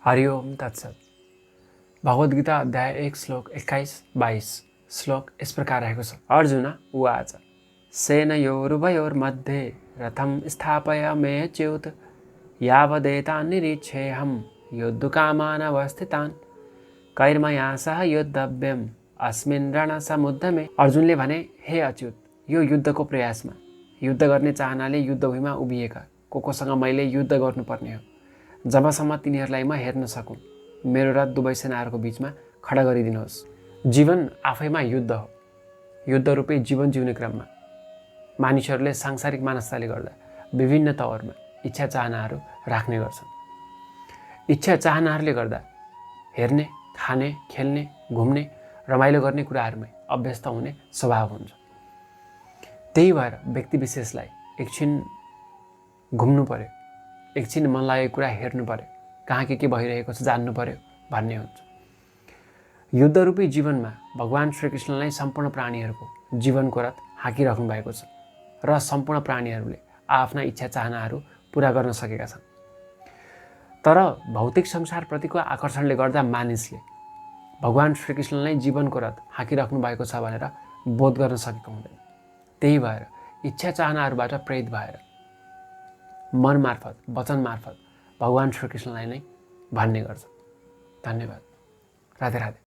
हरि ओम तत्सत। भगवद्गीता अध्याय 1 श्लोक 21-22 श्लोक इस प्रकार रहेको छ। अर्जुन उवाच सेनयोरुभयोर्मध्ये रथं स्थापयाम्यच्युत यावदेतान् निरीक्षेऽहं योद्धुकामानवस्थितान् कैर्मया सह योद्धव्यम् अस्मिन् रणसमुद्यमे। अर्जुनले भने, हे अच्युत, यो युद्धको प्रयासमा युद्ध गर्ने चाहनाले युद्धभूमिमा उभिएका कोसँग मैले युद्ध गर्नुपर्ने हो, जबसम्म तिनीहरूलाई म हेर्न सकूँ। मेरो र दुवै सेनाहरूको बीचमा खडा गरिदिनुहोस्। जीवन आफैमा युद्ध हो। युद्ध रूपी जीवन जिउने क्रममा मानिसहरूले सांसारिक मानसताले गर्दा विभिन्न तवरमा इच्छा चाहनाहरू राख्ने गर्छन्। इच्छा चाहनाहरूले गर्दा हेर्ने, खाने, खेल्ने, घुम्ने, रमाइलो गर्ने कुराहरूमै अभ्यस्त हुने स्वभाव हुन्छ। त्यही भएर व्यक्ति विशेषलाई एकछिन घुम्नु पर्यो, एकछिन मन लागेको कुरा हेर्नु पर्यो, कहाँ के भइरहेको छ जान्नु पर्यो भन्ने हुन्छ। युद्धरूपी जीवनमा भगवान श्रीकृष्णलाई सम्पूर्ण प्राणीहरूको जीवनको रथ हाँकिराख्नु भएको छ र सम्पूर्ण प्राणीहरूले आफ्ना इच्छा चाहनाहरू पुरा गर्न सकेका छन्। तर भौतिक संसारप्रतिको आकर्षणले गर्दा मानिसले भगवान श्रीकृष्णलाई जीवनको रथ हाँकिराख्नु भएको छ भनेर बोध गर्न सकेको हुँदैन। त्यही भएर इच्छा चाहनाहरूबाट प्रेरित भएर मन मार्फत, वचन मार्फत भगवान श्रीकृष्णलाई नै भन्ने गर्छ। धन्यवाद। राधे राधे।